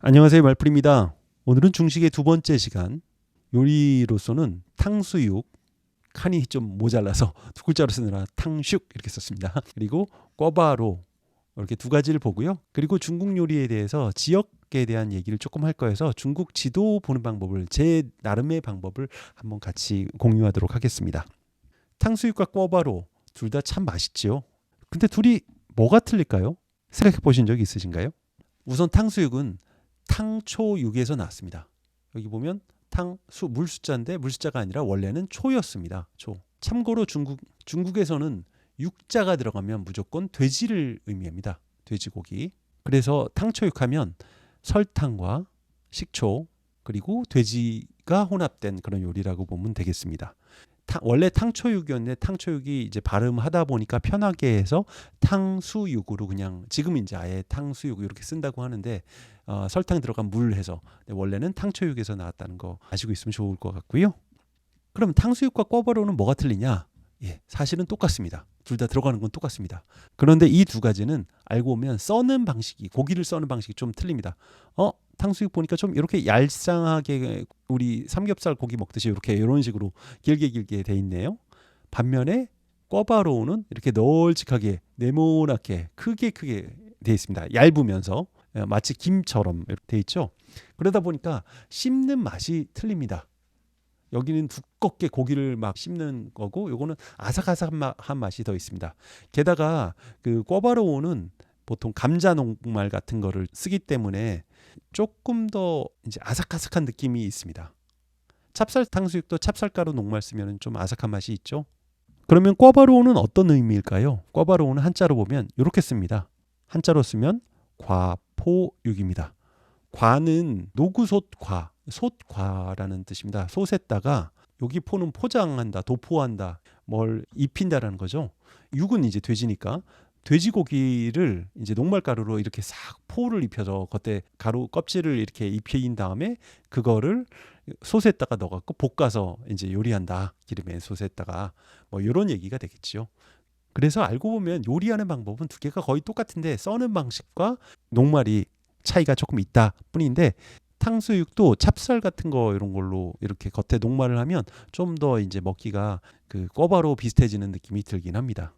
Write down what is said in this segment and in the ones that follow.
안녕하세요, 말풀입니다. 오늘은 중식의 두 번째 시간. 요리로서는 탕수육, 칸이 좀 모자라서 두 글자로 쓰느라 탕슉 이렇게 썼습니다. 그리고 꿔바로 이렇게 두 가지를 보고요. 그리고 중국 요리에 대해서 지역에 대한 얘기를 조금 할 거여서 중국 지도 보는 방법을, 제 나름의 방법을 한번 같이 공유하도록 하겠습니다. 탕수육과 꿔바로 둘 다 참 맛있지요. 근데 둘이 뭐가 틀릴까요? 생각해 보신 적 있으신가요? 우선 탕수육은 탕초육에서 나왔습니다. 여기 보면 탕수 물숫자인데 물숫자가 아니라 원래는 초였습니다. 초. 참고로 중국에서는 육자가 들어가면 무조건 돼지를 의미합니다. 돼지고기. 그래서 탕초육하면 설탕과 식초 그리고 돼지가 혼합된 그런 요리라고 보면 되겠습니다. 원래 탕초육이었는데 탕초육이 이제 발음하다 보니까 편하게 해서 탕수육으로 그냥 지금 이제 아예 탕수육 이렇게 쓴다고 하는데 설탕 들어간 물 해서 원래는 탕초육에서 나왔다는 거 아시고 있으면 좋을 것 같고요. 그럼 탕수육과 꿔바로우는 뭐가 틀리냐? 예, 사실은 똑같습니다. 둘 다 들어가는 건 똑같습니다. 그런데 이 두 가지는 알고 보면 써는 방식이, 고기를 써는 방식이 좀 틀립니다. 탕수육 보니까 좀 이렇게 얄쌍하게 우리 삼겹살 고기 먹듯이 이렇게 이런 식으로 길게 돼 있네요. 반면에 꿔바로우는 이렇게 널찍하게 네모나게 크게 돼 있습니다. 얇으면서 마치 김처럼 이렇게 돼 있죠. 그러다 보니까 씹는 맛이 틀립니다. 여기는 두껍게 고기를 막 씹는 거고 요거는 아삭아삭한 맛이 더 있습니다. 게다가 그 꿔바로우는 보통 감자 녹말 같은 거를 쓰기 때문에 조금 더 이제 아삭아삭한 느낌이 있습니다. 찹쌀 탕수육도 찹쌀가루 녹말 쓰면 좀 아삭한 맛이 있죠. 그러면 꿔바로우는 어떤 의미일까요? 꿔바로우는 한자로 보면 이렇게 씁니다. 한자로 쓰면 과포육입니다. 과는 노구솥과, 솥과라는 뜻입니다. 솥에다가 여기 포는 포장한다, 도포한다, 뭘 입힌다라는 거죠. 육은 이제 돼지니까 돼지고기를 이제 녹말가루로 이렇게 싹 포를 입혀서 겉에 가루 껍질을 이렇게 입힌 다음에 그거를 솥에다가 넣어갖고 볶아서 이제 요리한다. 기름에 솥에다가 뭐 이런 얘기가 되겠죠. 그래서 알고 보면 요리하는 방법은 두 개가 거의 똑같은데 써는 방식과 녹말이 차이가 조금 있다 뿐인데 탕수육도 찹쌀 같은 거 이런 걸로 이렇게 겉에 녹말을 하면 좀 더 이제 먹기가 그 꿔바로 비슷해지는 느낌이 들긴 합니다.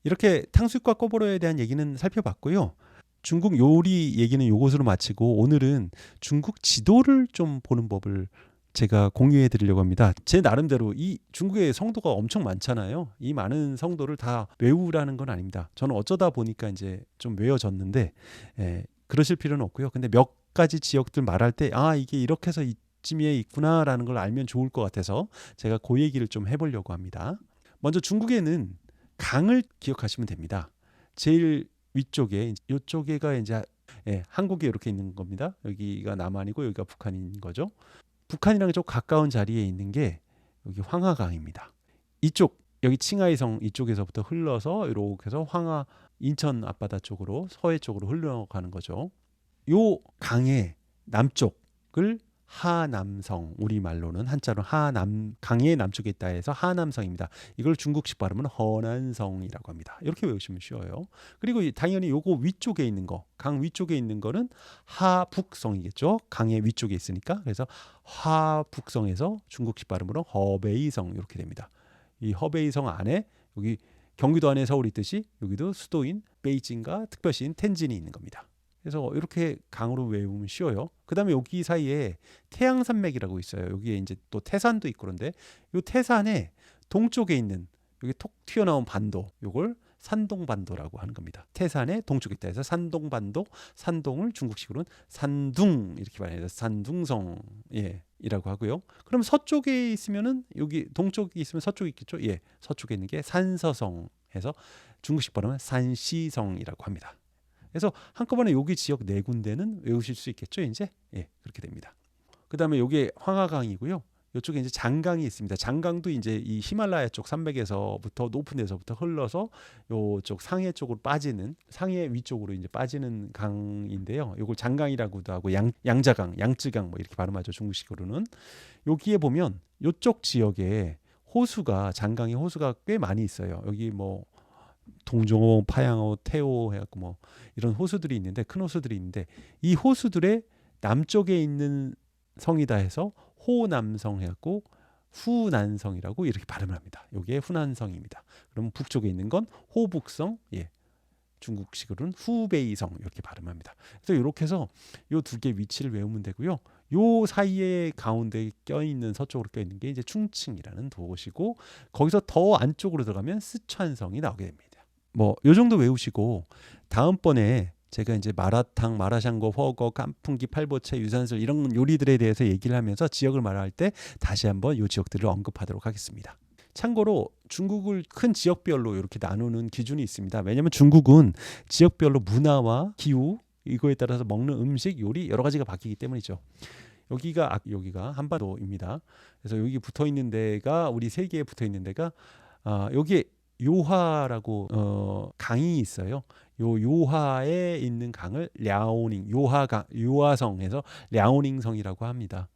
이렇게 탕수육과 꿔바로에 대한 얘기는 살펴봤고요. 중국 요리 얘기는 요것으로 마치고 오늘은 중국 지도를 좀 보는 법을 제가 공유해 드리려고 합니다. 제 나름대로 이 중국의 성도가 엄청 많잖아요. 이 많은 성도를 다 외우라는 건 아닙니다. 저는 어쩌다 보니까 이제 좀 외워졌는데 그러실 필요는 없고요. 근데 몇 가지 지역들 말할 때 이게 이렇게 해서 이쯤에 있구나라는 걸 알면 좋을 것 같아서 제가 그 얘기를 좀 해보려고 합니다. 먼저 중국에는 강을 기억하시면 됩니다. 제일 위쪽에 이쪽에가 이제 한국에 이렇게 있는 겁니다. 여기가 남한이고 여기가 북한인 거죠. 북한이랑 좀 가까운 자리에 있는 게 여기 황하강입니다. 이쪽 여기 칭하이성 이쪽에서부터 흘러서 이렇게 해서 인천 앞바다 쪽으로 서해 쪽으로 흘러가는 거죠. 요 강의 남쪽을 하남성, 우리말로는 한자로 강의 남쪽에 있다 해서 하남성입니다. 이걸 중국식 발음은 허난성이라고 합니다. 이렇게 외우시면 쉬워요. 그리고 당연히 요거 위쪽에 있는 거, 강 위쪽에 있는 거는 하북성이겠죠. 강의 위쪽에 있으니까. 그래서 하북성에서 중국식 발음으로 허베이성 이렇게 됩니다. 이 허베이성 안에 여기 경기도 안에 서울이 있듯이 여기도 수도인 베이징과 특별시인 텐진이 있는 겁니다. 그래서 이렇게 강으로 외우면 쉬워요. 그다음에 여기 사이에 태양산맥이라고 있어요. 여기에 이제 또 태산도 있고 그런데 이 태산의 동쪽에 있는 여기 톡 튀어나온 반도, 요걸 산동반도라고 하는 겁니다. 태산의 동쪽에 있다 해서 산동반도, 산동을 중국식으로는 산둥 이렇게 말해서 산둥성 이라고 하고요. 그럼 서쪽에 있으면은 여기 동쪽에 있으면 서쪽에 있겠죠. 서쪽에 있는 게 산서성 해서 중국식 발음은 산시성이라고 합니다. 그래서 한꺼번에 여기 지역 네 군데는 외우실 수 있겠죠. 이제 그렇게 됩니다. 그다음에 여기 황하강이고요. 이쪽에 이제 장강이 있습니다. 장강도 이제 이 히말라야 쪽 산맥에서부터 높은 데서부터 흘러서 요쪽 상해 쪽으로 빠지는 상해 위쪽으로 이제 빠지는 강인데요. 요걸 장강이라고도 하고 양자강, 양쯔강 뭐 이렇게 발음하죠. 중국식으로는. 여기에 보면 요쪽 지역에 호수가 장강의 호수가 꽤 많이 있어요. 여기 뭐 동종호, 파양호, 태호 해갖고 뭐 이런 호수들이 있는데 큰 호수들이 있는데 이 호수들의 남쪽에 있는 성이다 해서 호남성 해갖고 후난성이라고 이렇게 발음을 합니다. 이게 후난성입니다. 그럼 북쪽에 있는 건 호북성, 예, 중국식으로는 후베이성 이렇게 발음합니다. 그래서 이렇게 해서 요 두 개 위치를 외우면 되고요. 요 사이에 가운데 껴있는 서쪽으로 껴있는 게 이제 충칭이라는 도시고 거기서 더 안쪽으로 들어가면 스촨성이 나오게 됩니다. 뭐 요 정도 외우시고 다음번에 제가 이제 마라탕, 마라샹궈, 허거, 깐풍기, 팔보채, 유산슬 이런 요리들에 대해서 얘기를 하면서 지역을 말할 때 다시 한번 요 지역들을 언급하도록 하겠습니다. 참고로 중국을 큰 지역별로 이렇게 나누는 기준이 있습니다. 왜냐하면 중국은 지역별로 문화와 기후 이거에 따라서 먹는 음식, 요리 여러 가지가 바뀌기 때문이죠. 여기가 한반도입니다. 그래서 여기 붙어 있는 데가 우리 세계에 붙어 있는 데가 여기에 요하라고 강이 있어요. 요 요하에 있는 강을 랴오닝 요하성에서 랴오닝성이라고 합니다.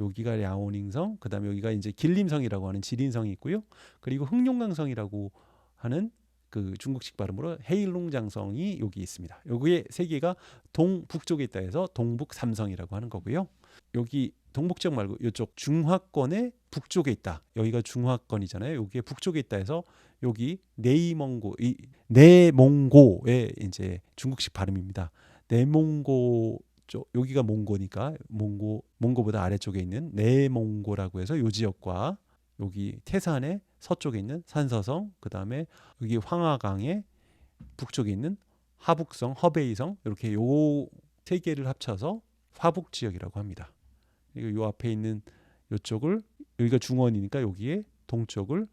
여기가 랴오닝성, 그다음에 여기가 이제 길림성이라고 하는 지린성이 있고요. 그리고 흑룡강성이라고 하는 그 중국식 발음으로 헤일룽장성이 여기 있습니다. 여기에 세 개가 동북쪽에 있다 해서 동북삼성이라고 하는 거고요. 여기 동북 지역 말고 이쪽 중화권의 북쪽에 있다. 여기가 중화권이잖아요. 여기에 북쪽에 있다 해서 여기 내몽고의 이제 중국식 발음입니다. 내몽고 쪽 여기가 몽고니까 몽고보다 아래쪽에 있는 내몽고라고 해서 요 지역과 여기 태산의 서쪽에 있는 산서성, 그다음에 여기 황하강의 북쪽에 있는 하북성, 허베이성 이렇게 요 세 개를 합쳐서 화북 지역이라고 합니다. 그리고 요 앞에 있는 요쪽을 여기가 중원이니까 여기에 동쪽을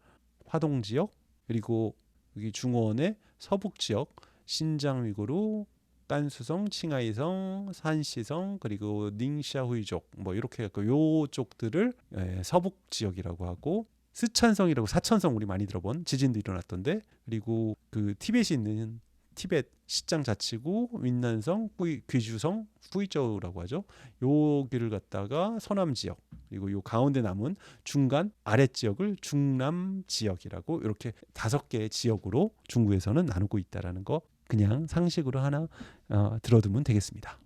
화동 지역, 그리고 여기 중원의 서북 지역 신장 위구르, 깐수성, 칭하이성, 산시성, 그리고 닝샤후이족 뭐 이렇게 해서 요쪽들을 서북 지역이라고 하고 스촨성이라고 사천성 우리 많이 들어본 지진도 일어났던데 그리고 그 티벳이 있는 티벳 시장 자치구 윈난성, 귀주성, 후이저우라고 하죠. 여기를 갖다가 서남 지역 그리고 요 가운데 남은 중간 아래 지역을 중남 지역이라고 이렇게 5개의 지역으로 중국에서는 나누고 있다라는 거 그냥 상식으로 하나 들어두면 되겠습니다.